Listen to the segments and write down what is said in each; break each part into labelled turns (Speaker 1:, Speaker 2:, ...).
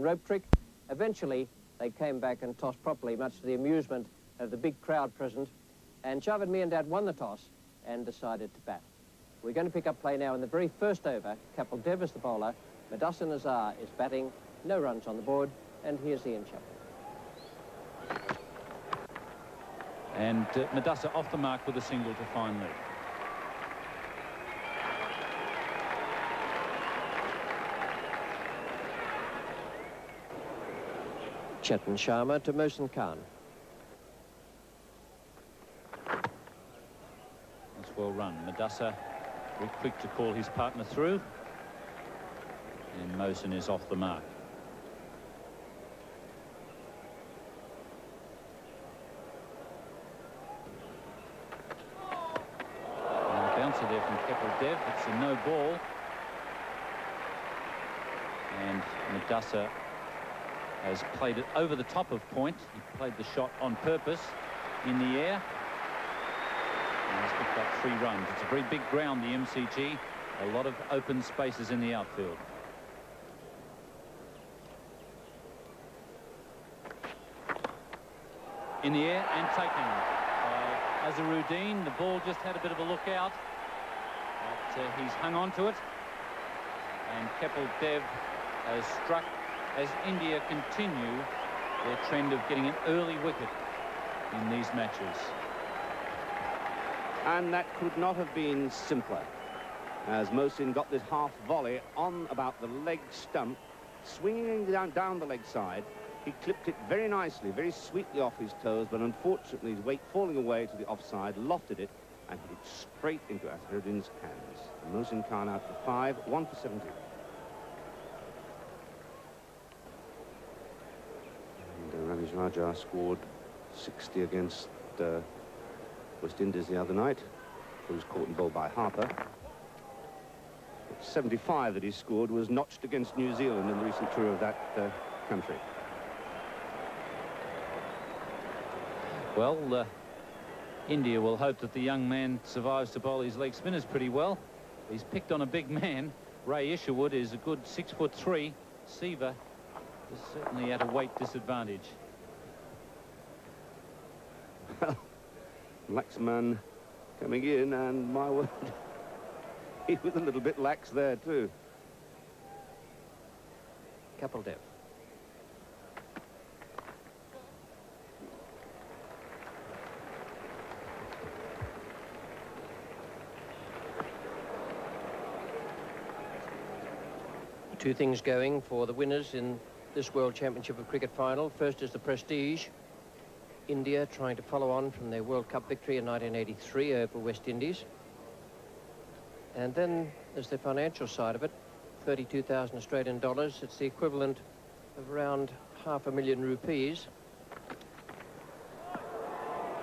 Speaker 1: rope trick. Eventually, they came back and tossed properly, much to the amusement of the big crowd present. And Javed Miandad won the toss and decided to bat. We're going to pick up play now in the very first over. Kapil Dev is the bowler. Madhussan Azhar is batting. No runs on the board. And here's Ian Chappell.
Speaker 2: And Madhussan off the mark with a single to fine lead.
Speaker 1: Chetan Sharma to Mohsin Khan.
Speaker 2: That's well run. Madhussan very quick to call his partner through. And Mohsin is off the mark. And a bouncer there from Kapil Dev. It's a no ball. And Madhussan has played it over the top of point. He played the shot on purpose in the air. And he's picked up 3 runs. It's a very big ground, the MCG. A lot of open spaces in the outfield. In the air and taken by Azharuddin. The ball just had a bit of a look out. But he's hung on to it. And Kapil Dev has struck as India continue their trend of getting an early wicket in these matches.
Speaker 3: And that could not have been simpler, as Mohsin got this half volley on about the leg stump, swinging down the leg side. He clipped it very nicely, very sweetly off his toes, but unfortunately his weight falling away to the offside, lofted it and hit it straight into Azharuddin's hands. Mohsin Khan out for 5, 1 for 17. Ramesh Raja scored 60 against West Indies the other night. He was caught and bowled by Harper. 75 that he scored was notched against New Zealand in the recent tour of that country.
Speaker 2: Well, India will hope that the young man survives to bowl his leg spinners pretty well. He's picked on a big man. Ray Isherwood is a good 6'3". Siva is certainly at a weight disadvantage.
Speaker 3: Well, Laxman coming in, and my word, he was a little bit lax there too.
Speaker 1: Kapil Dev. Two things going for the winners in this World Championship of Cricket final. First is the prestige. India trying to follow on from their World Cup victory in 1983 over West Indies. And then there's the financial side of it. 32,000 Australian dollars. It's the equivalent of around $500,000 rupees.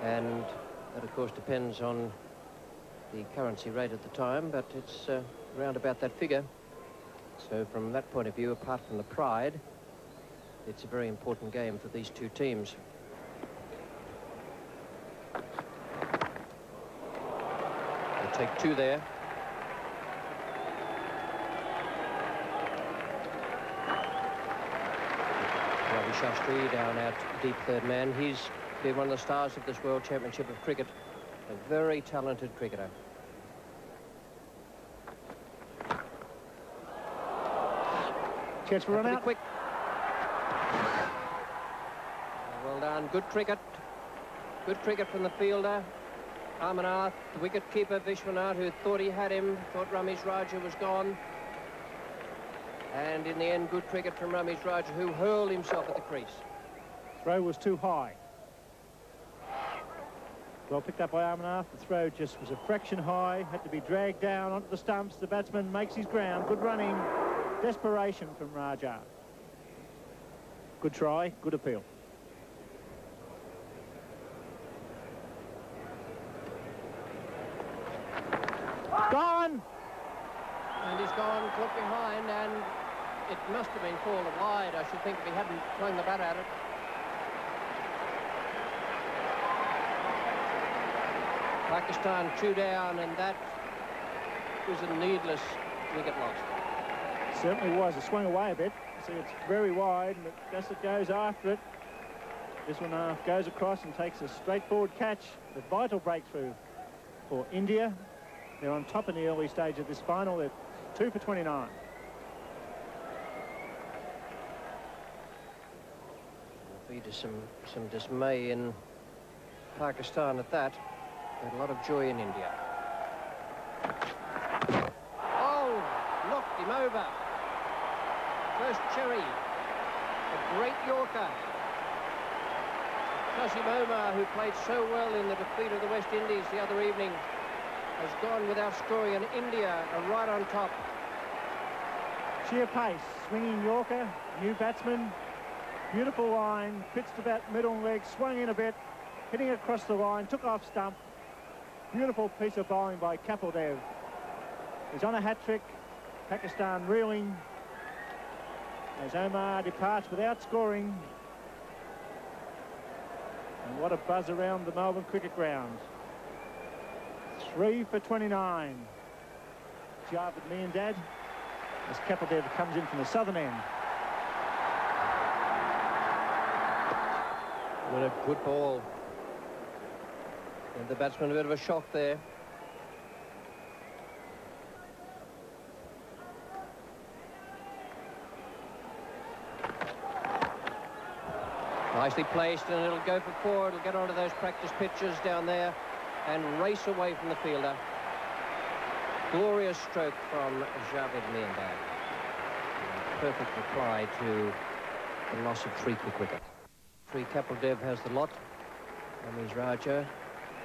Speaker 1: And that, of course, depends on the currency rate at the time, but it's around about that figure. So from that point of view, apart from the pride, it's a very important game for these two teams. They'll take 2 there. Ravi Shastri down out deep third man. He's been one of the stars of this World Championship of Cricket. A very talented cricketer.
Speaker 4: Chance for run out.
Speaker 1: Quick. Well done. Good cricket. Good cricket from the fielder. Amarnath, the wicket keeper Vishwanath, who thought he had him, thought Ramesh Raja was gone. And in the end, good cricket from Ramesh Raja, who hurled himself at the crease.
Speaker 4: Throw was too high. Well picked up by Amarnath. The throw just was a fraction high, had to be dragged down onto the stumps. The batsman makes his ground. Good running. Desperation from Raja. Good try, good appeal. Gone!
Speaker 1: And he's gone, caught behind, and it must have been called wide, I should think, if he hadn't flung the bat at it. Pakistan 2 down, and that was a needless wicket loss.
Speaker 4: Certainly was. It swung away a bit. See, it's very wide, and it goes after it. This one goes across and takes a straightforward catch. The vital breakthrough for India. They're on top in the early stage of this final. They're 2 for 29.
Speaker 1: There'll be some dismay in Pakistan at that. Had a lot of joy in India. Oh, knocked him over. First cherry. A great Yorker. Qasim Omar, who played so well in the defeat of the West Indies the other evening, has gone without scoring, and India are right on top.
Speaker 4: Sheer pace, swinging Yorker, new batsman, beautiful line, pitched about middle leg, swung in a bit, hitting across the line, took off stump. Beautiful piece of bowling by Kapil Dev. He's on a hat-trick. Pakistan reeling as Omar departs without scoring. And what a buzz around the Melbourne cricket ground. 3 for 29. Javed Miandad as Kapil Dev comes in from the southern end.
Speaker 1: What a good ball. And the batsman a bit of a shock there. Nicely placed, and it'll go for 4. It'll get onto those practice pitches down there and race away from the fielder. Glorious stroke from Javed Miandad. Perfect reply to the loss of 3 quick wickets. Kapil Dev has the lot. Ramesh Raja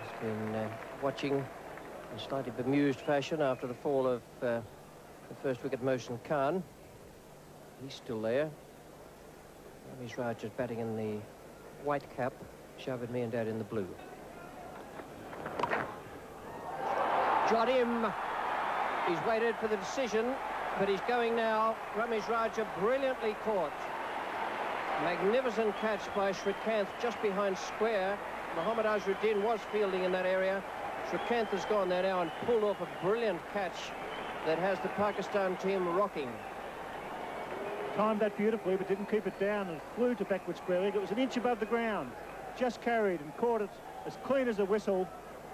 Speaker 1: has been watching in slightly bemused fashion after the fall of the first wicket, Mohsin Khan. He's still there. Ramesh Raja is batting in the white cap, Javed Miandad in the blue. Got him. He's waited for the decision, but he's going now. Ramesh Raja brilliantly caught. Magnificent catch by Srikkanth just behind square. Mohammad Azhar was fielding in that area. Srikkanth has gone there now and pulled off a brilliant catch that has the Pakistan team rocking.
Speaker 4: Timed that beautifully, but didn't keep it down and flew to backward square leg. It was an inch above the ground. Just carried and caught it as clean as a whistle.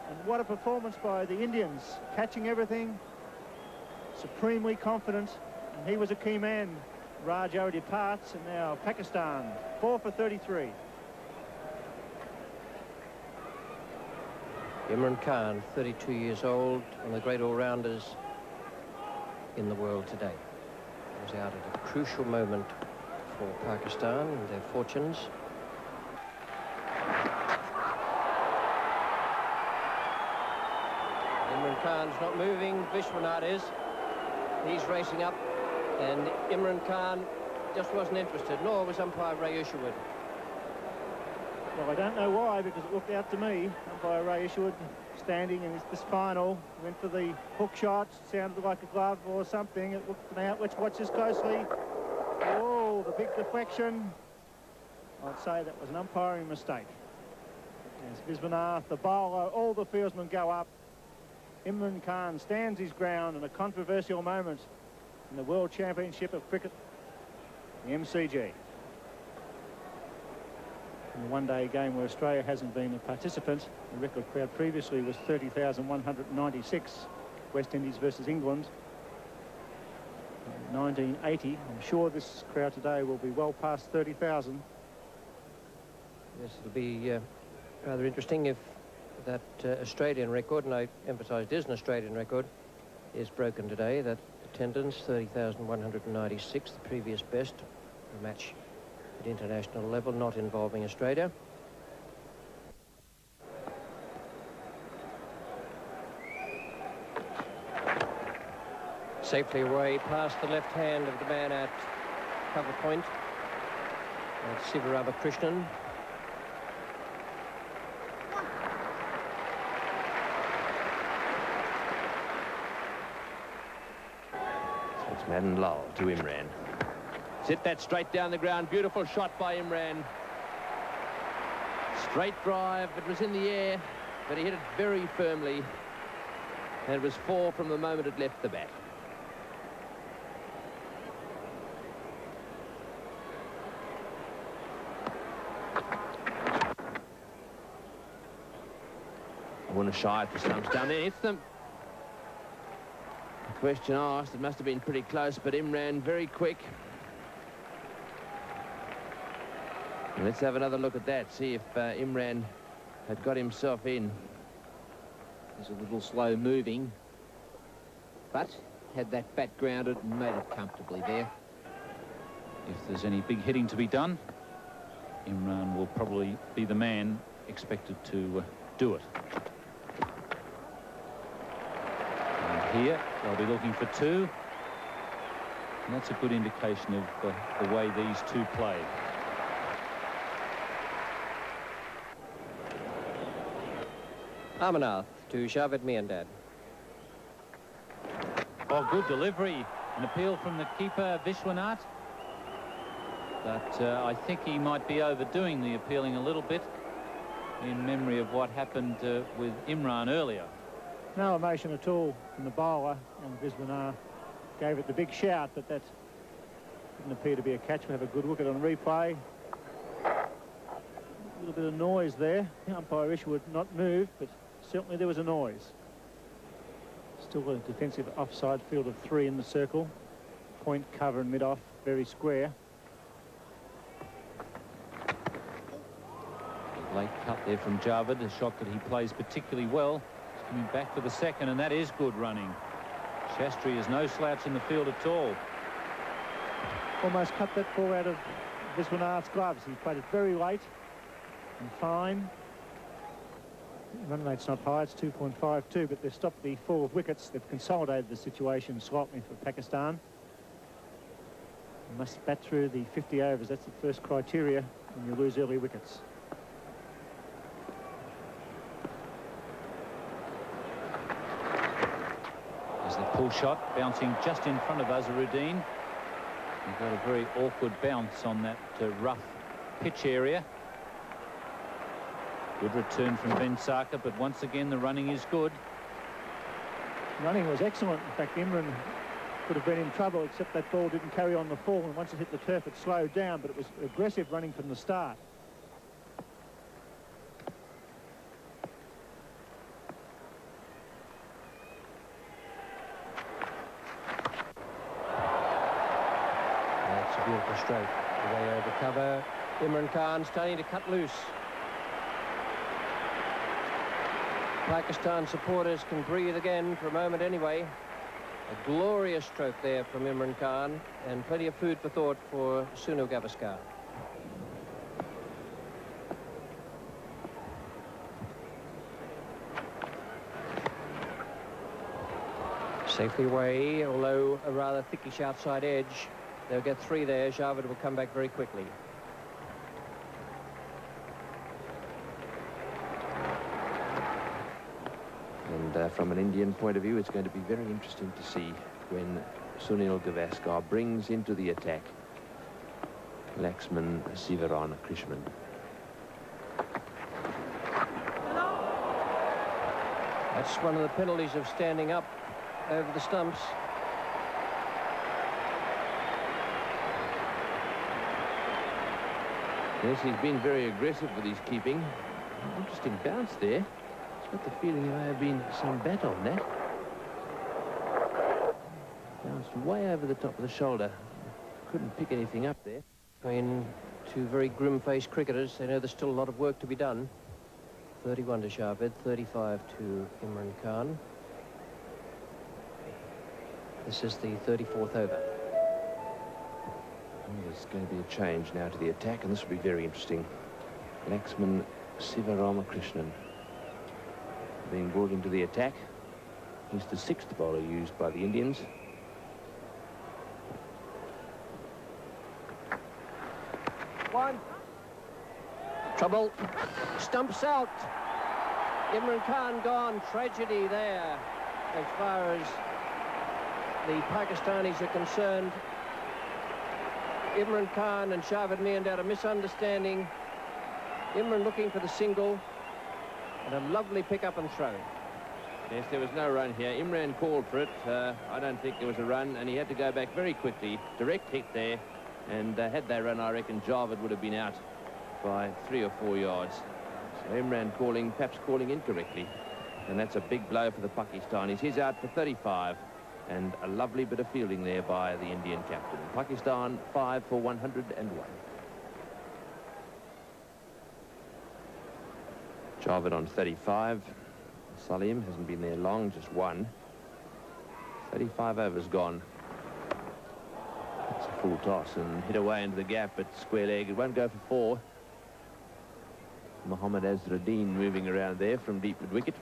Speaker 4: And what a performance by the Indians. Catching everything, supremely confident. And he was a key man. Raja departs, and now Pakistan 4 for 33.
Speaker 1: Imran Khan, 32 years old, one of the great all-rounders in the world today. He was out at a crucial moment for Pakistan and their fortunes. Imran Khan's not moving. Vishwanath is. He's racing up, and Imran Khan just wasn't interested, nor was umpire Ray Isherwood.
Speaker 4: Well, I don't know why, because it looked out to me. Umpire Ray Isherwood standing in this final, went for the hook shot, sounded like a glove or something. It looked out. Let's watch this closely. Oh, the big deflection. I'd say that was an umpiring mistake. As Vishwanath, the bowler, all the fieldsmen go up. Imran Khan stands his ground in a controversial moment in the World Championship of Cricket, the MCG. In the one-day game where Australia hasn't been a participant, the record crowd previously was 30,196, West Indies versus England. In 1980, I'm sure this crowd today will be well past 30,000.
Speaker 1: Yes, it'll be rather interesting if that Australian record, and I emphasise it is an Australian record, is broken today. That attendance, 30,196, the previous best, a match at international level, not involving Australia. Safely away past the left hand of the man at cover point. That's Sivaramakrishnan. So it's Madden Lal to Imran. Hit that straight down the ground. Beautiful shot by Imran. Straight drive. It was in the air, but he hit it very firmly. And it was 4 from the moment it left the bat.
Speaker 3: want to shy at the stumps down there. Hits them. The question asked, it must have been pretty close, but Imran very quick. Let's have another look at that, see if Imran had got himself in.
Speaker 5: He's a little slow moving, but had that bat grounded and made it comfortably there.
Speaker 2: If there's any big hitting to be done, Imran will probably be the man expected to do it. And here they'll be looking for 2. And that's a good indication of the way these two play.
Speaker 1: Amarnath to Javed Miandad.
Speaker 2: Oh, good delivery. An appeal from the keeper, Vishwanath. But I think he might be overdoing the appealing a little bit in memory of what happened with Imran earlier.
Speaker 4: No emotion at all from the bowler, and Vishwanath gave it the big shout, but that didn't appear to be a catch. We have a good look at it on replay. A little bit of noise there. The umpire issue would not move, but certainly there was a noise. Still a defensive offside field of 3 in the circle. Point, cover and mid-off, very square.
Speaker 2: Late cut there from Javed, a shot that he plays particularly well. He's coming back for the second, and that is good running. Shastri is no slouch in the field at all.
Speaker 4: Almost cut that ball out of Vishwanath's gloves. He played it very late and fine. Run rate's not high, it's 2.52, but they've stopped the fall of wickets. They've consolidated the situation slightly for Pakistan. They must bat through the 50 overs. That's the first criteria when you lose early wickets.
Speaker 2: There's the pull shot, bouncing just in front of Azharuddin. He got a very awkward bounce on that rough pitch area. Good return from Ben Sarkar, but once again the running is good.
Speaker 4: Running was excellent. In fact, Imran could have been in trouble, except that ball didn't carry on the fall, and once it hit the turf it slowed down, but it was aggressive running from the start.
Speaker 1: That's a beautiful stroke. Away over cover. Imran Khan starting to cut loose. Pakistan supporters can breathe again for a moment anyway. A glorious stroke there from Imran Khan, and plenty of food for thought for Sunu Gavaskar. Safely away, although a rather thickish outside edge. They'll get 3 there. Javed will come back very quickly. And from an Indian point of view, it's going to be very interesting to see when Sunil Gavaskar brings into the attack Laxman Sivarana Krishnan. That's one of the penalties of standing up over the stumps.
Speaker 3: Yes, he's been very aggressive with his keeping. Interesting bounce there. Got the feeling there may have been some bat on that. Bounced way over the top of the shoulder. Couldn't pick anything up there.
Speaker 1: Between 2 very grim-faced cricketers, they know there's still a lot of work to be done. 31 to Javed, 35 to Imran Khan. This is the 34th over.
Speaker 3: There's going to be a change now to the attack, and this will be very interesting. Laxman Sivaramakrishnan being brought into the attack. He's the 6th bowler used by the Indians.
Speaker 1: One. Trouble. Stumps out. Imran Khan gone. Tragedy there as far as the Pakistanis are concerned. Imran Khan and Javed Miandad, a misunderstanding. Imran looking for the single. And a lovely pick-up and throw.
Speaker 3: Yes, there was no run here. Imran called for it. I don't think there was a run, and he had to go back very quickly. Direct hit there, and had they run, I reckon Javed would have been out by 3 or 4 yards. So Imran calling, perhaps calling incorrectly. And that's a big blow for the Pakistanis. He's out for 35. And a lovely bit of fielding there by the Indian captain. Pakistan 5 for 101. Javed on 35. Salim hasn't been there long, just one. 35 overs gone. It's a full toss and hit away into the gap, but square leg. It won't go for 4. Mohammad Azhar moving around there from deep mid wicket.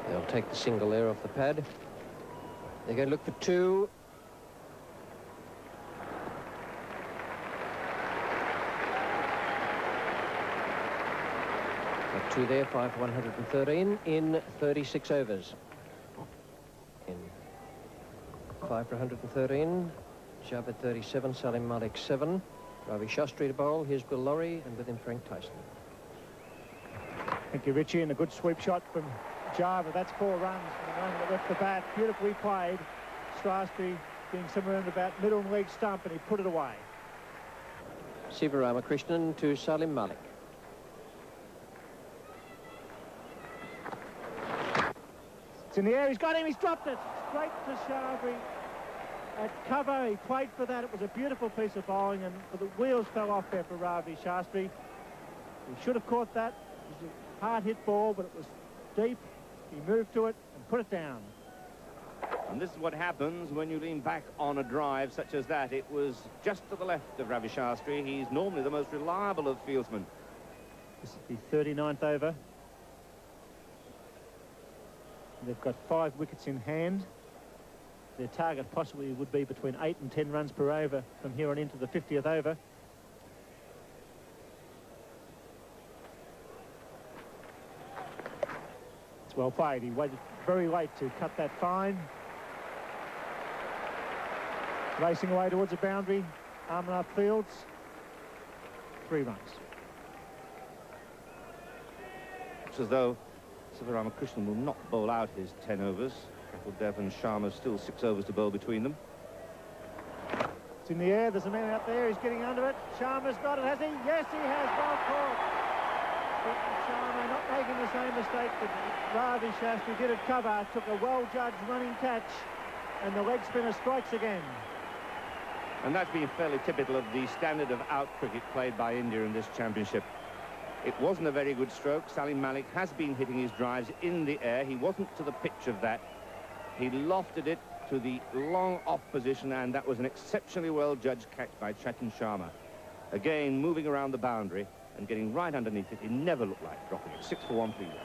Speaker 1: They'll take the single there off the pad. They're going to look for 2. Got 2 there, 5 for 113 in 36 overs. In 5 for 113, Javed 37, Salim Malik 7, Ravi Shastri to bowl. Here's Bill Lorry, and with him Frank Tyson.
Speaker 4: Thank you, Richie, and a good sweep shot from Java. That's 4 runs from the moment that left the bat. Beautifully played. Strasby being somewhere in about middle and leg stump, and he put it away.
Speaker 1: Sivaramakrishnan to Salim Malik.
Speaker 4: It's in the air. He's got him. He's dropped it. Straight to Shastri. At cover, he played for that. It was a beautiful piece of bowling, and the wheels fell off there for Ravi Shastri. He should have caught that. It was a hard-hit ball, but it was deep. He moved to it and put it down.
Speaker 3: And this is what happens when you lean back on a drive such as that. It was just to the left of Ravi Shastri. He's normally the most reliable of fieldsmen.
Speaker 4: This is the 39th over. They've got 5 wickets in hand. Their target possibly would be between 8 and 10 runs per over from here on into the 50th over. It's well played. He waited very late to cut that fine. Racing away towards the boundary. Amarnath Fields. 3 runs.
Speaker 3: It's as though Sivaramakrishnan will not bowl out his 10 overs. Dev and Sharma still 6 overs to bowl between them.
Speaker 4: It's in the air. There's a man out there. He's getting under it. Sharma's got it, has he? Yes, he has. Well caught. But Sharma not making the same mistake that Ravi Shastri did at cover. Took a well-judged running catch, and the leg spinner strikes again.
Speaker 3: And that's been fairly typical of the standard of out cricket played by India in this championship. It wasn't a very good stroke. Salim Malik has been hitting his drives in the air. He wasn't to the pitch of that. He lofted it to the long off position, and that was an exceptionally well-judged catch by Chetan Sharma. Again, moving around the boundary and getting right underneath it. He never looked like dropping it. 6 for 131.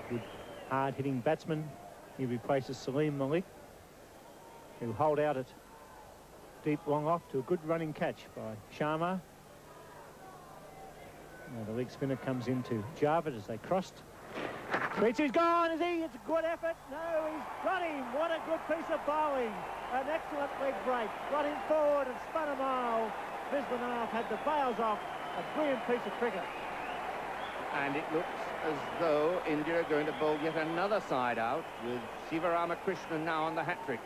Speaker 4: Good hard-hitting batsman. He replaces Salim Malik, who hold out it deep long off to a good running catch by Sharma. Now the leg spinner comes into Javed as they crossed. He's gone, is he? It's a good effort. No, he's got him. What a good piece of bowling. An excellent leg break. Got him forward and spun a mile. Viswanath had the bails off. A brilliant piece of cricket.
Speaker 3: And it looks as though India are going to bowl yet another side out with Sivaramakrishnan now on the hat-trick.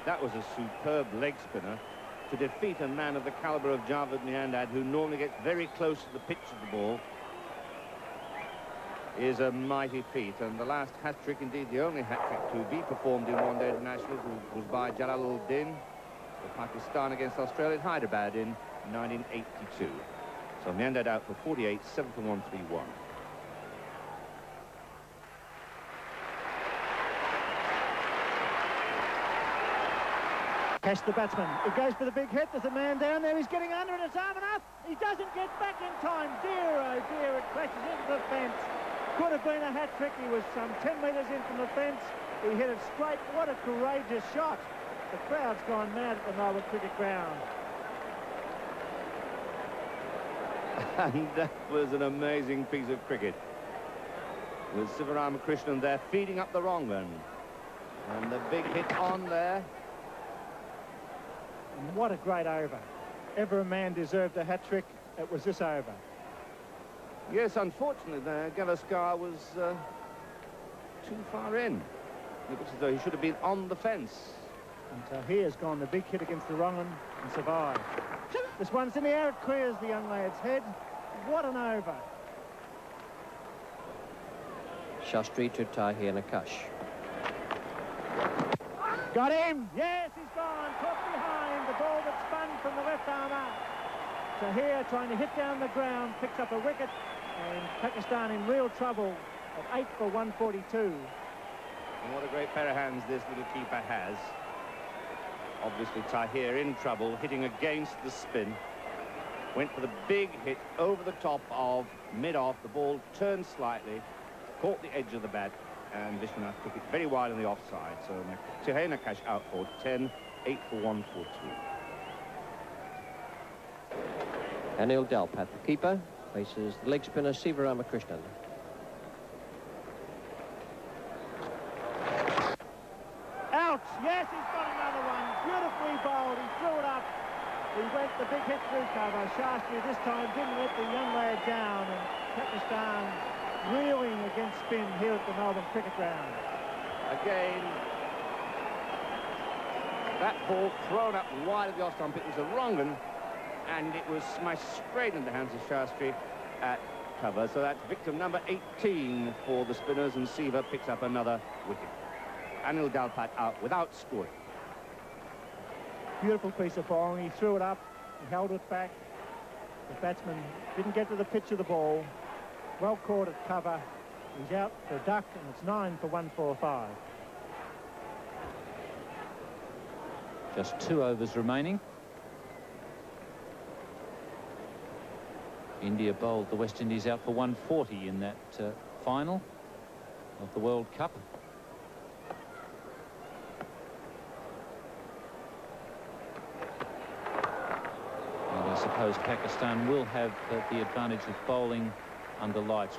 Speaker 3: That was a superb leg spinner to defeat a man of the calibre of Javed Miandad, who normally gets very close to the pitch of the ball. Is a mighty feat, and the last hat-trick, indeed the only hat-trick to be performed in one-day internationals, was by Jalaluddin for Pakistan against Australia at Hyderabad in 1982. So Miandad out for 48, 7 for 131.
Speaker 4: Cash the batsman. He goes for the big hit. There's a man down there. He's getting under it. It's Amarnath. He doesn't get back in time. Dear, oh dear, it crashes into the fence. Could have been a hat-trick. He was some 10 metres in from the fence. He hit it straight. What a courageous shot. The crowd's gone mad at the Melbourne cricket ground.
Speaker 3: And that was an amazing piece of cricket. With Sivaramakrishnan there feeding up the wrong one. And the big hit on there.
Speaker 4: And what a great over. Ever a man deserved a hat-trick, it was this over.
Speaker 3: Yes, unfortunately, the Gavaskar was too far in. It looks as though he should have been on the fence.
Speaker 4: And Tahir's gone the big hit against the wrong one and survived. This one's in the air, it clears the young lad's head. What an over.
Speaker 1: Shastri to Tahir Nakash.
Speaker 4: Got him! Yes, he's gone. Caught behind. The ball that spun from the left arm out. Tahir trying to hit down the ground, picks up a wicket, and Pakistan in real trouble at 8 for 142.
Speaker 3: And what a great pair of hands this little keeper has. Obviously Tahir in trouble, hitting against the spin. Went for the big hit over the top of mid-off. The ball turned slightly, caught the edge of the bat, and Vishwanath took it very wide on the offside. So Tahir Nakash out for 10, 8 for 142.
Speaker 1: Anil Dalpat, the keeper, faces the leg spinner Siva Ramakrishnan.
Speaker 4: Out! Yes, he's got another one. Beautifully bowled. He threw it up. He went the big hit through cover. Shastri this time didn't let the young lad down, and Pakistan reeling against spin here at the Melbourne Cricket Ground.
Speaker 3: Again, that ball thrown up wide of the off stump. It was a wrong one, and it was smashed straight into the hands of Shastri at cover. So that's victim number 18 for the spinners, and Siva picks up another wicket. Anil Dalpat out without scoring.
Speaker 4: Beautiful piece of bowling. He threw it up. He held it back. The batsman didn't get to the pitch of the ball. Well caught at cover. He's out for a duck, and it's 9 for 145.
Speaker 2: Just 2 overs remaining. India bowled the West Indies out for 140 in that final of the World Cup. And I suppose Pakistan will have the advantage of bowling under lights.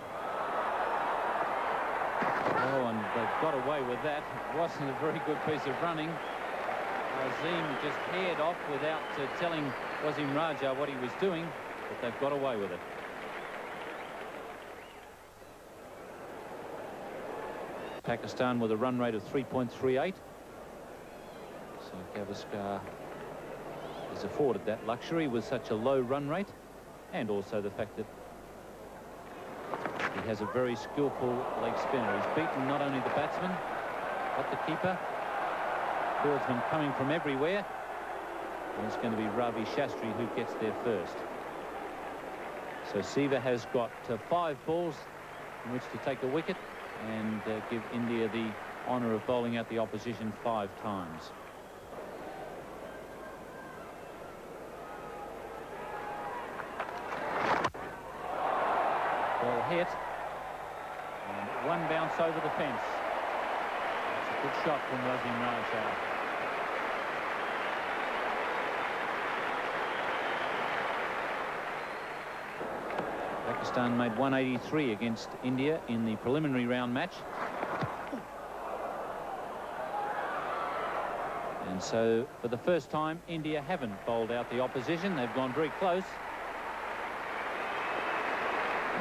Speaker 2: Oh, and they've got away with that. It wasn't a very good piece of running. Azim just haired off without telling Wasim Raja what he was doing, but they've got away with it. Pakistan with a run rate of 3.38. So Gavaskar is afforded that luxury with such a low run rate, and also the fact that he has a very skillful leg spinner. He's beaten not only the batsman, but the keeper. Fieldsmen coming from everywhere. And it's going to be Ravi Shastri who gets there first. So Siva has got 5 balls in which to take a wicket and give India the honour of bowling out the opposition 5 times. Ball hit. And 1 bounce over the fence. That's a good shot from Wasim Raja. Pakistan made 183 against India in the preliminary round match. And so for the first time India haven't bowled out the opposition. They've gone very close.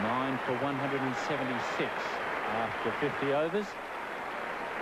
Speaker 2: 9 for 176 after 50 overs.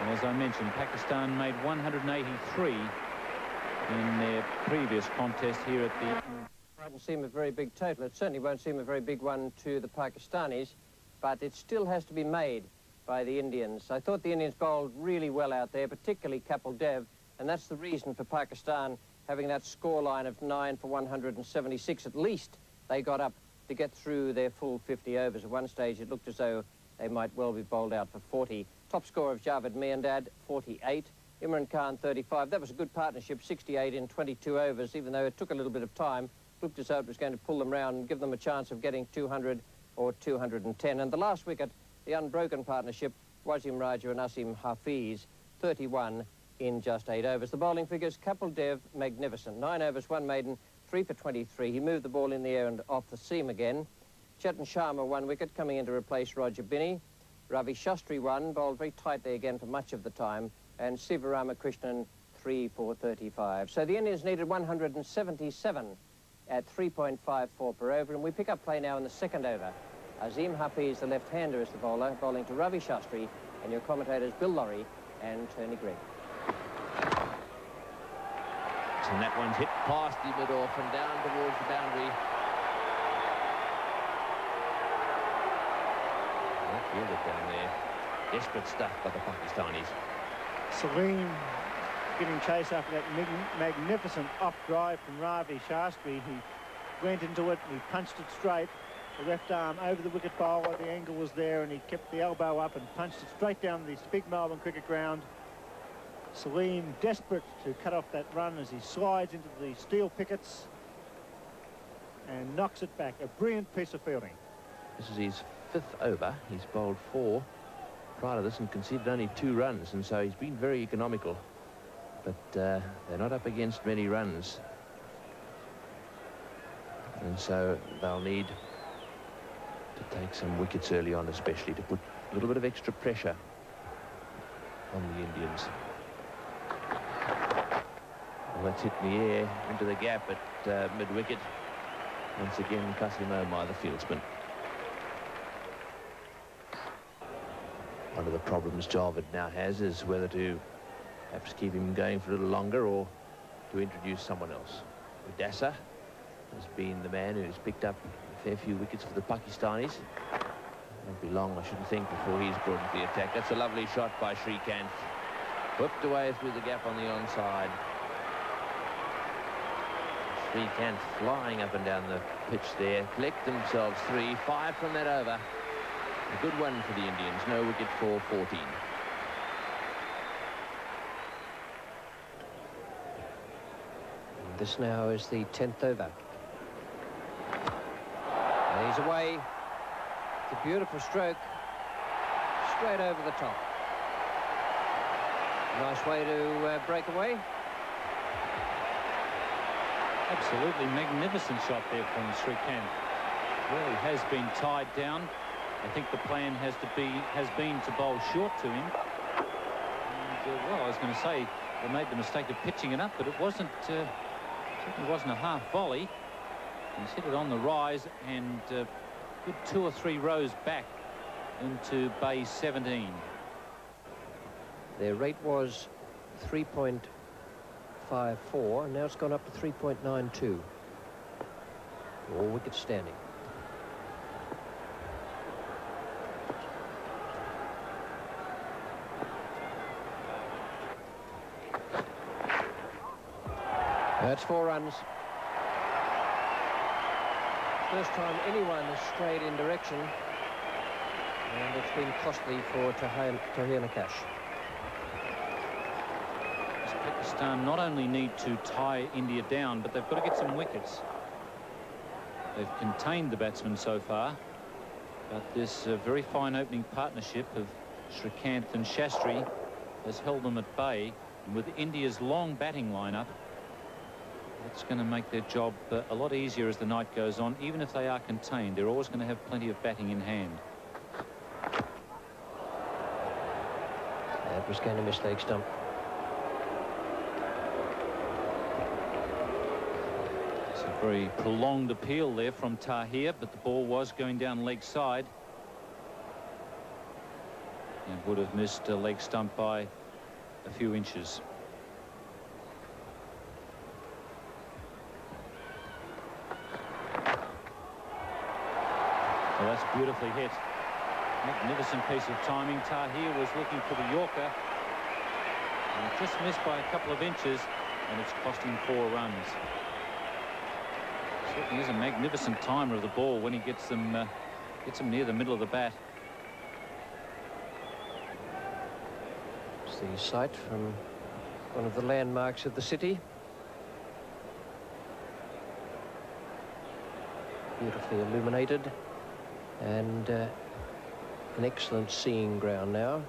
Speaker 2: And as I mentioned, Pakistan made 183 in their previous contest here at the...
Speaker 1: It won't seem a very big total. It certainly won't seem a very big one to the Pakistanis, but it still has to be made by the Indians. I thought the Indians bowled really well out there, particularly Kapil Dev, and that's the reason for Pakistan having that scoreline of 9 for 176. At least they got up to get through their full 50 overs. At one stage it looked as though they might well be bowled out for 40. Top score of Javed Miandad, 48. Imran Khan, 35. That was a good partnership, 68 in 22 overs, even though it took a little bit of time. Looked as though it was going to pull them round and give them a chance of getting 200 or 210. And the last wicket, the unbroken partnership, Wasim Raja and Asim Hafiz, 31 in just 8 overs. The bowling figures, Kapil Dev, magnificent. 9 overs, 1 maiden, 3 for 23. He moved the ball in the air and off the seam again. Chetan Sharma, 1 wicket, coming in to replace Roger Binney. Ravi Shastri, 1, bowled very tightly again for much of the time. And Siva Ramakrishnan, 3 for 35. So the Indians needed 177 at 3.54 per over, and we pick up play now in the 2nd over. Azim Hafiz, the left-hander, is the bowler, bowling to Ravi Shastri, and your commentators Bill Laurie and Tony Green.
Speaker 5: and that one's hit past the mid-off and down towards the boundary. Well fielded down there. Desperate stuff by the Pakistanis.
Speaker 4: Salim getting chase after that magnificent off drive from Ravi Shastri. He went into it and he punched it straight. The left arm over the wicket bowler. The angle was there and he kept the elbow up and punched it straight down this big Melbourne cricket ground. Salim desperate to cut off that run as he slides into the steel pickets and knocks it back. A brilliant piece of fielding.
Speaker 5: This is his 5th over. He's bowled 4 prior to this and conceded only 2 runs, and so he's been very economical. But they're not up against many runs, and so they'll need to take some wickets early on, especially to put a little bit of extra pressure on the Indians. Well, that's hit in the air into the gap at mid-wicket. Once again, Qasim Omar, the fieldsman. One of the problems Javed now has is whether to perhaps keep him going for a little longer or to introduce someone else. Udasa has been the man who's picked up a fair few wickets for the Pakistanis. Won't be long, I shouldn't think, before he's brought into the attack. That's a lovely shot by Srikkanth. Whipped away through the gap on the onside. Srikkanth flying up and down the pitch there. Collect themselves 3, 5 from that over. A good one for the Indians. No wicket for 14.
Speaker 1: This now is the 10th over. And he's away. It's a beautiful stroke. Straight over the top. Nice way to break away.
Speaker 2: Absolutely magnificent shot there from Srikkanth. Really has been tied down. I think the plan has been to bowl short to him. And, well, I was going to say they made the mistake of pitching it up, but it wasn't. Certainly wasn't a half volley. He's hit it on the rise and good 2 or 3 rows back into bay 17.
Speaker 1: Their rate was 3.54, and now it's gone up to 3.92. All wickets standing. That's 4 runs. First time anyone has strayed in direction, and it's been costly for Tahir Nakash.
Speaker 2: Pakistan not only need to tie India down, but they've got to get some wickets. They've contained the batsmen so far, but this very fine opening partnership of Srikkanth and Shastri has held them at bay. And with India's long batting lineup, it's going to make their job a lot easier as the night goes on. Even if they are contained, they're always going to have plenty of batting in hand.
Speaker 1: That was going to miss leg stump.
Speaker 2: It's a very prolonged appeal there from Tahir, but the ball was going down leg side. And would have missed a leg stump by a few inches. Well, that's beautifully hit. Magnificent piece of timing. Tahir was looking for the Yorker. And just missed by a couple of inches, and it's cost him 4 runs. Certainly is a magnificent timer of the ball when he gets them near the middle of the bat.
Speaker 1: It's the sight from one of the landmarks of the city. Beautifully illuminated. And an excellent seeing ground now.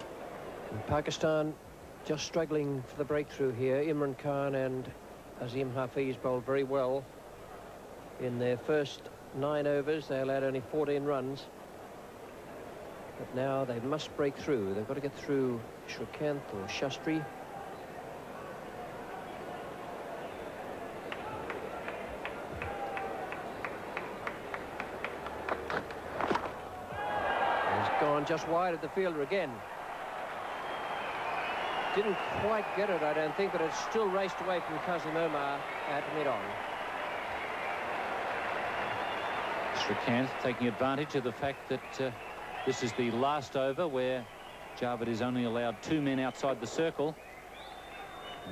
Speaker 1: And Pakistan just struggling for the breakthrough here. Imran Khan and Azim Hafiz bowled very well. In their first 9 overs, they allowed only 14 runs. But now they must break through. They've got to get through Srikkanth or Shastri. Just wide of the fielder again. Didn't quite get it, I don't think, but it's still raced away from Kazim Omar at mid-on.
Speaker 2: Srikkanth taking advantage of the fact that this is the last over where Javed is only allowed 2 men outside the circle.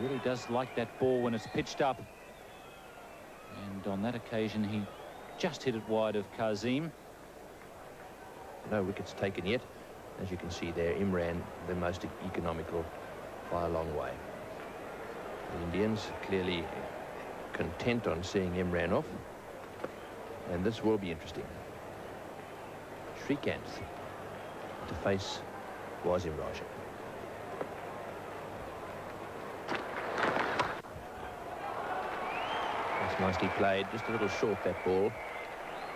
Speaker 2: Really does like that ball when it's pitched up. And on that occasion, he just hit it wide of Kazim.
Speaker 5: No wickets taken yet. As you can see there, Imran, the most economical by a long way. The Indians clearly content on seeing Imran off. And this will be interesting. Srikkanth to face Wasim Raja. That's nicely played, just a little short that ball.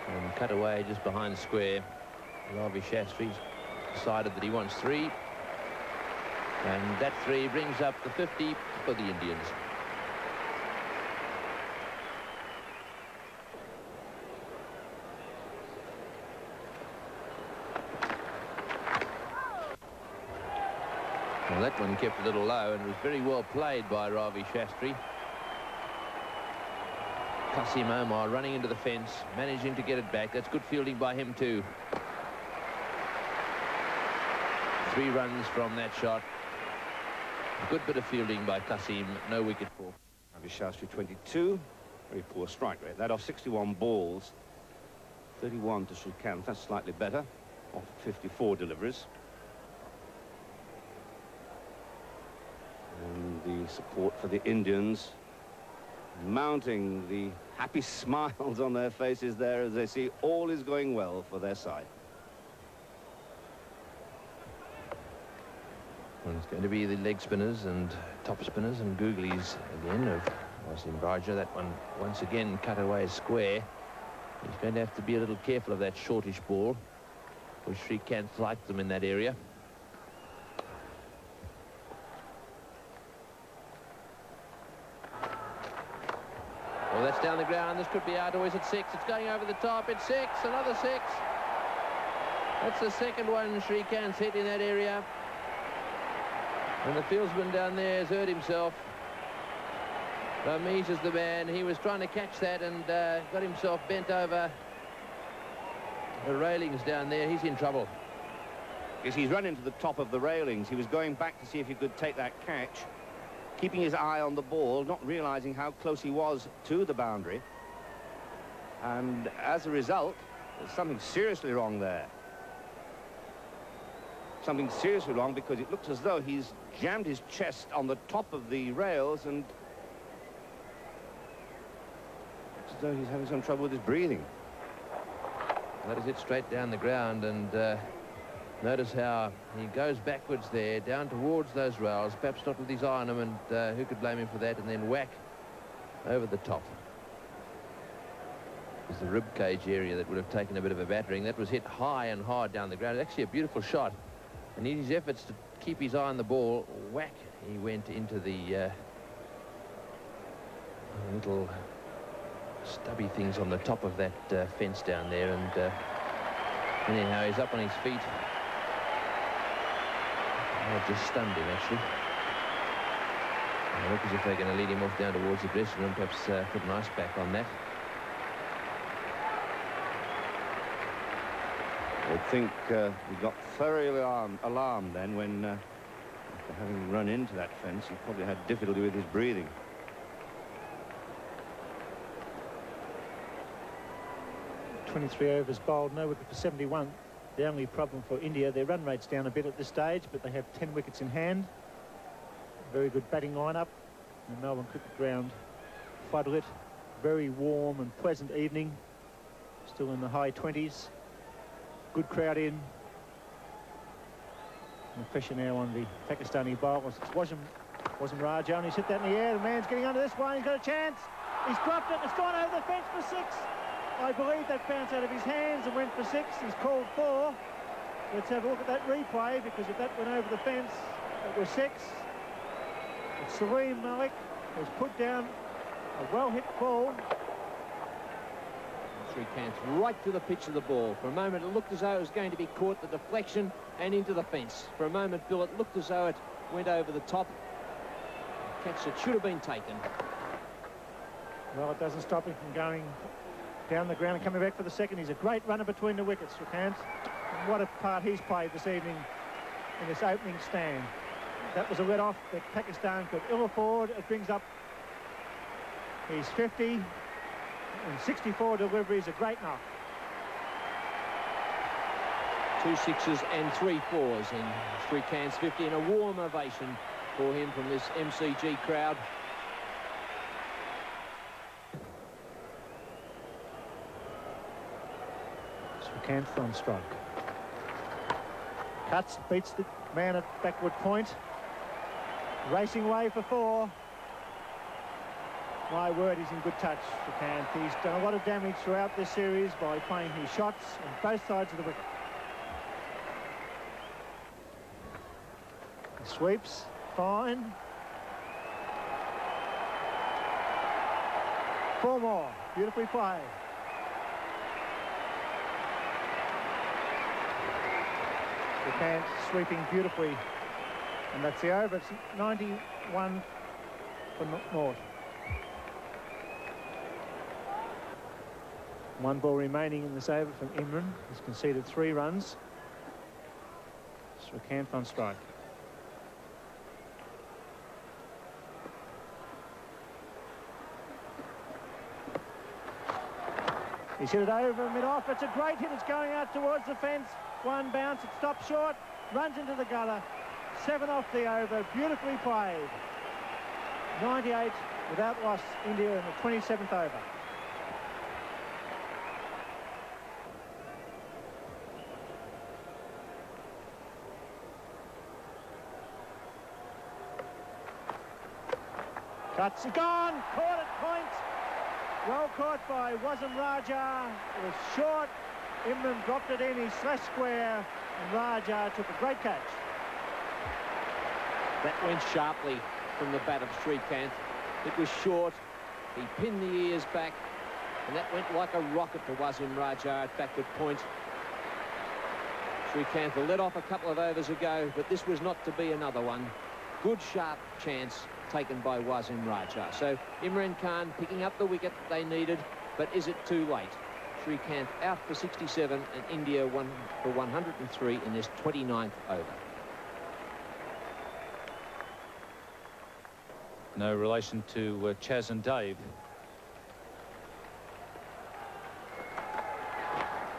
Speaker 5: And cut away just behind the square. Ravi Shastri's decided that he wants 3. And that 3 brings up the 50 for the Indians. Well, that one kept a little low and was very well played by Ravi Shastri. Kazim Omar running into the fence, managing to get it back. That's good fielding by him too. 3 runs from that shot. A good bit of fielding by Kazim. No wicket for
Speaker 3: Ravi Shastri, 22. Very poor strike rate. That off 61 balls. 31 to Srikkanth. That's slightly better. Off 54 deliveries. And the support for the Indians mounting, the happy smiles on their faces there as they see all is going well for their side.
Speaker 5: Well, it's going to be the leg spinners and top spinners and googlies again of Wasim Raja. That one once again cut away square. He's going to have to be a little careful of that shortish ball, which Srikkanth liked them in that area. Well, that's down the ground. This could be out. Or is it 6? It's going over the top. It's 6. Another 6. That's the second one Srikkanth's hit in that area. And the fieldsman down there has hurt himself. Ramesh is the man. He was trying to catch that and got himself bent over the railings down there. He's in trouble.
Speaker 3: Yes, he's run into the top of the railings. He was going back to see if he could take that catch, keeping his eye on the ball, not realizing how close he was to the boundary. And as a result, there's something seriously wrong there. Something seriously wrong, because it looks as though he's jammed his chest on the top of the rails, and it's as though he's having some trouble with his breathing.
Speaker 5: That is it, straight down the ground, and notice how he goes backwards there, down towards those rails, perhaps not with his eye on them, and who could blame him for that, and then whack over the top. It was the rib cage area that would have taken a bit of a battering. That was hit high and hard down the ground. Actually a beautiful shot. And in his efforts to keep his eye on the ball, whack, he went into the little stubby things on the top of that fence down there. And anyhow, he's up on his feet. Oh, just stunned him, actually. It looks as if they're going to lead him off down towards the dressing room, perhaps put an ice pack on that.
Speaker 3: I think he got thoroughly alarmed then when, after having run into that fence, he probably had difficulty with his breathing.
Speaker 4: .23 overs bowled, no wicket for 71. The only problem for India, their run rate's down a bit at this stage, but they have 10 wickets in hand. Very good batting lineup. The Melbourne cricket ground floodlit. Very warm and pleasant evening. Still in the high 20s. Good crowd in. And the pressure now on the Pakistani bowlers. It's Wasim Raja, and he's hit that in the air. The man's getting under this one. He's got a chance. He's dropped it. It's gone over the fence for 6. I believe that bounced out of his hands and went for 6. He's called 4. Let's have a look at that replay, because if that went over the fence, it was 6. But Salim Malik has put down a well-hit ball.
Speaker 6: Srikkanth right to the pitch of the ball. For a moment, it looked as though it was going to be caught, the deflection, and into the fence. For a moment, Bill, it looked as though it went over the top. A catch that should have been taken.
Speaker 4: Well, it doesn't stop him from going down the ground and coming back for the second. He's a great runner between the wickets, Srikkanth. And what a part he's played this evening in this opening stand. That was a let-off that Pakistan could ill afford. It brings up his 50 and 64 deliveries, a great knock.
Speaker 6: 2 sixes and 3 fours in Srikkanth's 50, and a warm ovation for him from this MCG crowd.
Speaker 4: Srikkanth on strike. Cuts, beats the man at backward point. Racing away for 4. My word, he's in good touch, Srikkanth. He's done a lot of damage throughout this series by playing his shots on both sides of the wicket. He sweeps, fine. 4 more, beautifully played. Srikkanth sweeping beautifully, and that's the over. It's 91 for North. 1 ball remaining in this over from Imran. He's conceded 3 runs. Srikkanth on strike. He's hit it over mid-off. It's a great hit. It's going out towards the fence. 1 bounce. It stops short. Runs into the gutter. 7 off the over. Beautifully played. 98 without loss. India in the 27th over. Cuts it gone. Caught at point. Well caught by Wasim Raja. It was short. Imran dropped it in. He slashed square, and Raja took a great catch.
Speaker 6: That went sharply from the bat of Srikkanth. It was short. He pinned the ears back, and that went like a rocket to Wasim Raja at backward point. Srikkanth let off a couple of overs ago, but this was not to be another one. Good sharp chance taken by Wasim Raja. So Imran Khan picking up the wicket that they needed, but is it too late? Srikkanth out for 67 and India won for 103 in this 29th over.
Speaker 2: No relation to Chaz and Dave.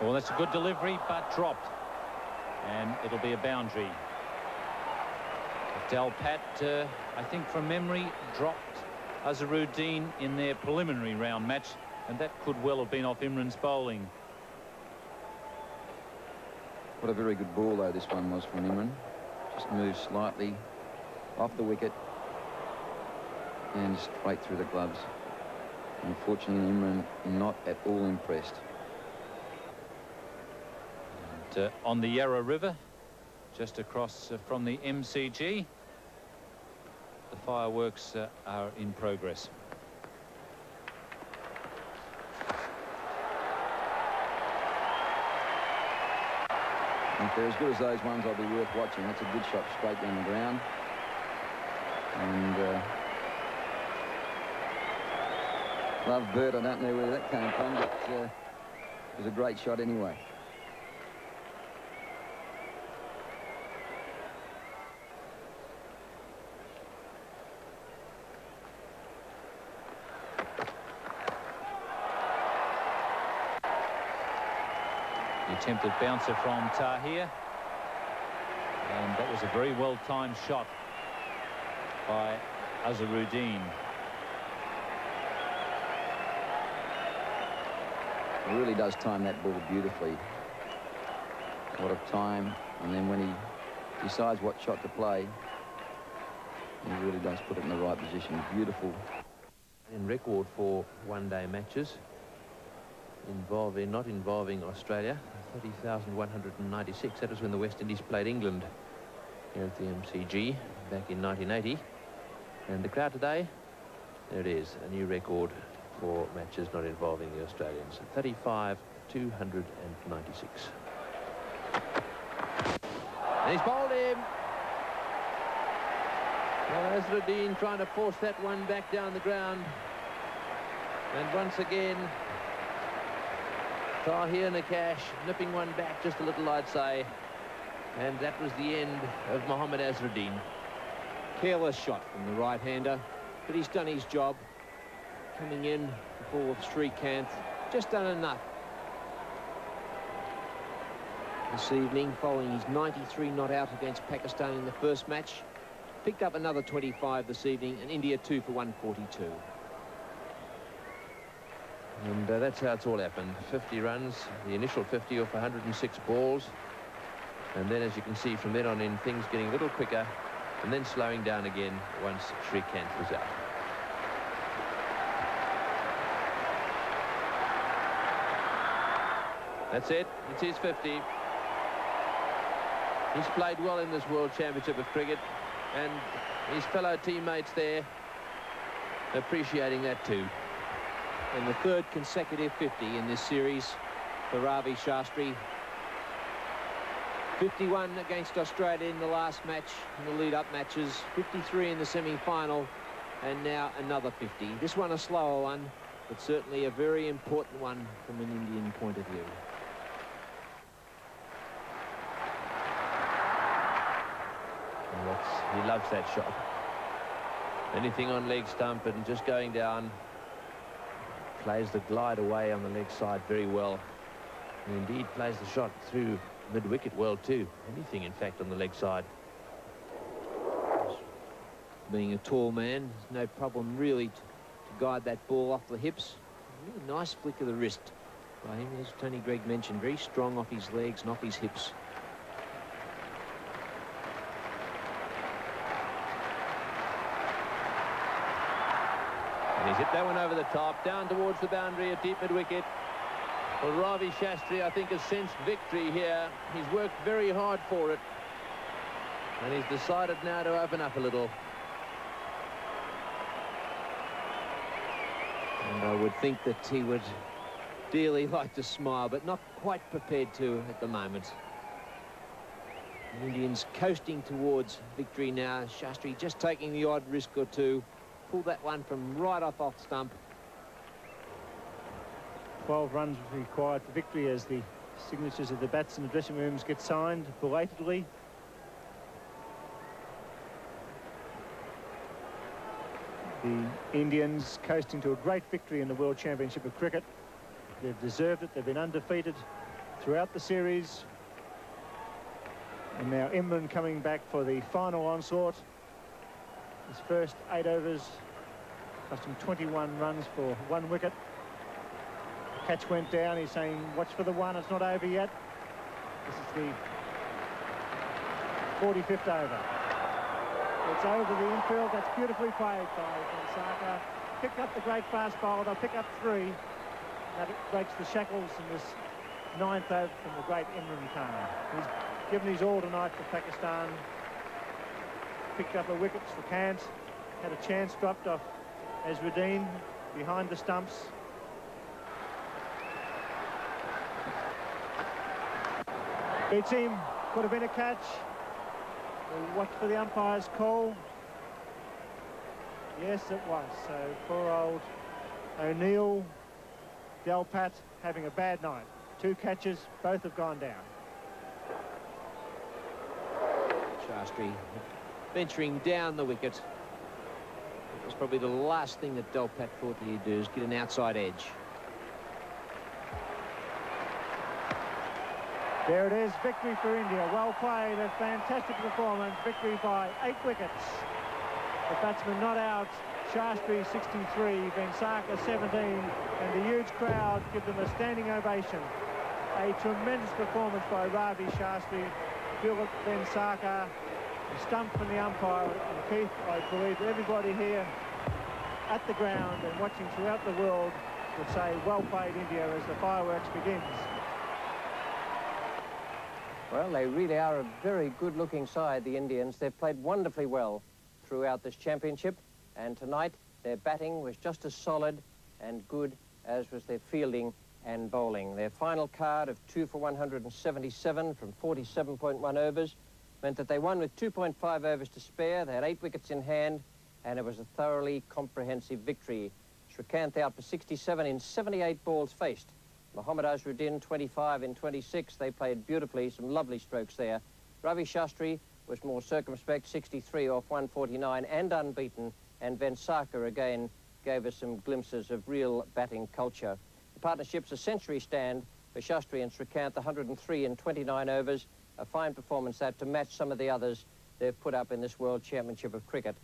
Speaker 2: Well, that's a good delivery, but dropped. And it'll be a boundary. Delpat, I think from memory, dropped Azharuddin in their preliminary round match, and that could well have been off Imran's bowling.
Speaker 7: What a very good ball, though, this one was from Imran. Just moved slightly off the wicket and straight through the gloves. Unfortunately, Imran not at all impressed.
Speaker 2: And, on the Yarra River, just across from the MCG, the fireworks are in progress.
Speaker 7: If they're as good as those ones, I'll be worth watching. That's a good shot straight down the ground. And love bird, I don't know where that came from, but it was a great shot anyway.
Speaker 2: Attempted bouncer from Tahir, and that was a very well timed shot by Azharuddin.
Speaker 7: He really does time that ball beautifully. A lot of time, and then when he decides what shot to play, he really does put it in the right position. Beautiful.
Speaker 5: In record for one-day matches not involving Australia, 30,196. That was when the West Indies played England here at the MCG back in 1980. And the crowd today, there it is, a new record for matches not involving the Australians. 35,296. And he's bowled him. Well, Azhar trying to force that one back down the ground. And once again, Tahir Nakash nipping one back just a little, I'd say. And that was the end of Mohammad Azhar.
Speaker 6: Careless shot from the right-hander, but he's done his job. Coming in, the ball of Srikkanth, just done enough. This evening, following his 93 not out against Pakistan in the first match, picked up another 25 this evening, and India 2 for 142.
Speaker 5: And that's how it's all happened. 50 runs, the initial 50 off 106 balls. And then, as you can see, from then on in, things getting a little quicker and then slowing down again once Srikkanth was out. That's it. It's his 50. He's played well in this World Championship of Cricket, and his fellow teammates there appreciating that too.
Speaker 6: And the third consecutive 50 in this series for Ravi Shastri. 51 against Australia in the last match, in the lead-up matches, 53 in the semi-final, and now another 50. This one a slower one, but certainly a very important one from an Indian point of view.
Speaker 5: He loves that shot. Anything on leg stump and just going down. Plays the glide away on the leg side very well. And indeed plays the shot through mid-wicket well too. Anything, in fact, on the leg side.
Speaker 6: Being a tall man, no problem really to guide that ball off the hips. A really nice flick of the wrist by him, as Tony Greig mentioned. Very strong off his legs and off his hips.
Speaker 5: And he's hit that one over the top, down towards the boundary at deep mid-wicket. Well, Ravi Shastri, I think, has sensed victory here. He's worked very hard for it. And he's decided now to open up a little.
Speaker 6: And I would think that he would dearly like to smile, but not quite prepared to at the moment. The Indians coasting towards victory now. Shastri just taking the odd risk or two. Pulled that one from right off stump.
Speaker 4: 12 runs required for victory as the signatures of the bats in the dressing rooms get signed belatedly. The Indians coasting to a great victory in the World Championship of Cricket. They've deserved it. They've been undefeated throughout the series. And now Imran coming back for the final onslaught. His first 8 overs cost him 21 runs for 1 wicket. Catch went down. He's saying, watch for the one. It's not over yet. This is the 45th over. It's over the infield. That's beautifully played by Vansaka. Picked up the great fast bowler. They'll pick up 3. That breaks the shackles in this 9th over from the great Imran Khan. He's given his all tonight for Pakistan. Picked up a wicket for Kant. Had a chance dropped off Azhar behind the stumps. Beats him. Could have been a catch. We'll watch for the umpire's call. Yes, it was. So poor old O'Neill, Delpat having a bad night. 2 catches, both have gone down.
Speaker 6: Shastri venturing down the wicket. It was probably the last thing that Delpat thought that he'd do, is get an outside edge.
Speaker 4: There it is, victory for India. Well played, a fantastic performance. Victory by 8 wickets. The batsman not out. Shastri 63, Vansaka 17, and the huge crowd give them a standing ovation. A tremendous performance by Ravi Shastri. Philip Vansaka, stumped from the umpire, and Keith, I believe everybody here at the ground and watching throughout the world would say, well played India, as the fireworks begins.
Speaker 1: Well, they really are a very good-looking side, the Indians. They've played wonderfully well throughout this championship, and tonight their batting was just as solid and good as was their fielding and bowling. Their final card of 2 for 177 from 47.1 overs meant that they won with 2.5 overs to spare. They had 8 wickets in hand, and it was a thoroughly comprehensive victory. Srikkanth out for 67 in 78 balls faced. Mohammad Azhar 25 in 26. They played beautifully, some lovely strokes there. Ravi Shastri was more circumspect, 63 off 149 and unbeaten, and Venkata again gave us some glimpses of real batting culture. The partnership's a century stand for Shastri and Srikkanth, 103 in 29 overs. A fine performance that to match some of the others they've put up in this World Championship of Cricket.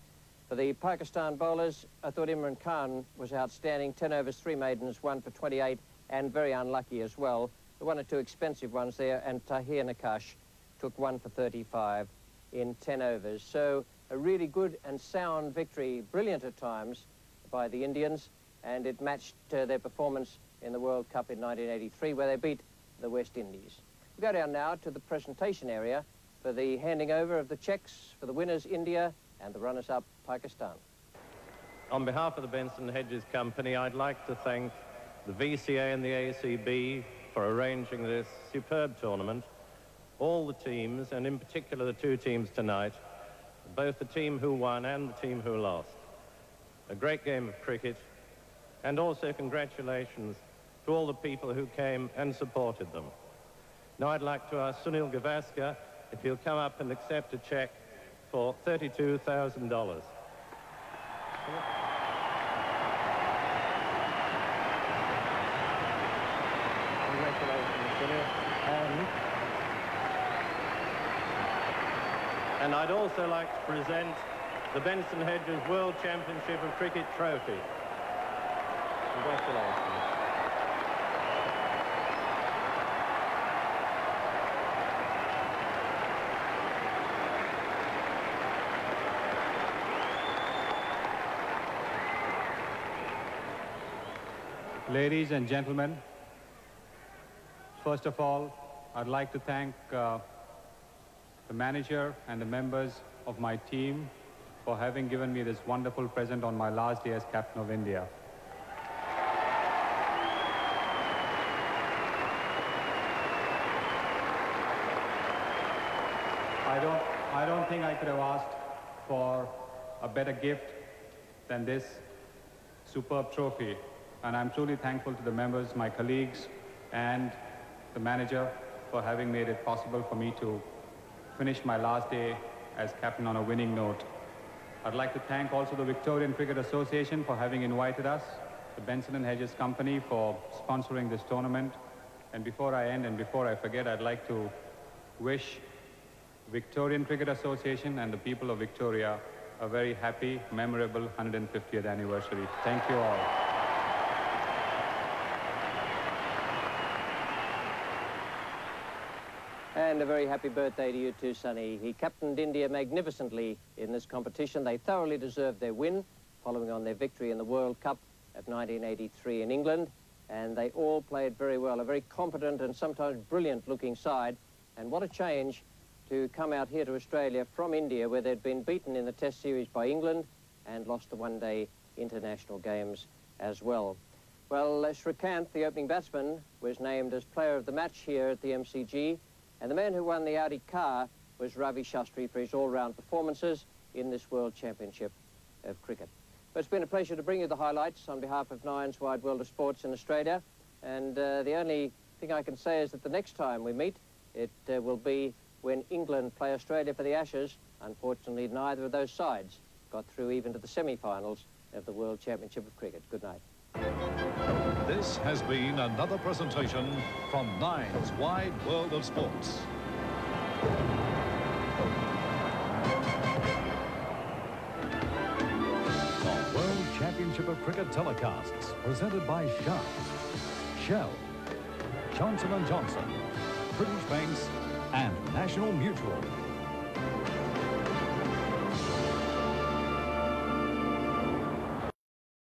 Speaker 1: For the Pakistan bowlers, I thought Imran Khan was outstanding. 10 overs, 3 maidens, 1 for 28, and very unlucky as well. The 1 or 2 expensive ones there, and Tahir Nakash took 1 for 35 in 10 overs. So a really good and sound victory, brilliant at times, by the Indians, and it matched their performance in the World Cup in 1983, where they beat the West Indies. We go down now to the presentation area for the handing over of the cheques for the winners, India, and the runners-up, Pakistan.
Speaker 8: On behalf of the Benson Hedges Company, I'd like to thank the VCA and the ACB for arranging this superb tournament, all the teams, and in particular the 2 teams tonight, both the team who won and the team who lost. A great game of cricket, and also congratulations to all the people who came and supported them. Now I'd like to ask Sunil Gavaskar if he'll come up and accept a cheque for $32,000. Congratulations, Sunil. And I'd also like to present the Benson Hedges World Championship of Cricket Trophy. Congratulations.
Speaker 9: Ladies and gentlemen, first of all, I'd like to thank the manager and the members of my team for having given me this wonderful present on my last day as captain of India. I don't think I could have asked for a better gift than this superb trophy. And I'm truly thankful to the members, my colleagues, and the manager for having made it possible for me to finish my last day as captain on a winning note. I'd like to thank also the Victorian Cricket Association for having invited us, the Benson and Hedges Company for sponsoring this tournament. And before I end and before I forget, I'd like to wish Victorian Cricket Association and the people of Victoria a very happy, memorable 150th anniversary. Thank you all.
Speaker 1: And a very happy birthday to you too, Sonny. He captained India magnificently in this competition. They thoroughly deserved their win, following on their victory in the World Cup of 1983 in England. And they all played very well, a very competent and sometimes brilliant-looking side. And what a change to come out here to Australia from India, where they'd been beaten in the Test series by England and lost the one-day international games as well. Well, Srikkanth, the opening batsman, was named as player of the match here at the MCG. And the man who won the Audi car was Ravi Shastri for his all-round performances in this World Championship of Cricket. But it's been a pleasure to bring you the highlights on behalf of Nine's Wide World of Sports in Australia. And the only thing I can say is that the next time we meet, it will be when England play Australia for the Ashes. Unfortunately, neither of those sides got through even to the semi-finals of the World Championship of Cricket. Good night.
Speaker 10: This has been another presentation from Nine's Wide World of Sports. The World Championship of Cricket telecasts presented by Sharp, Shell, Johnson & Johnson, British Banks and National Mutual.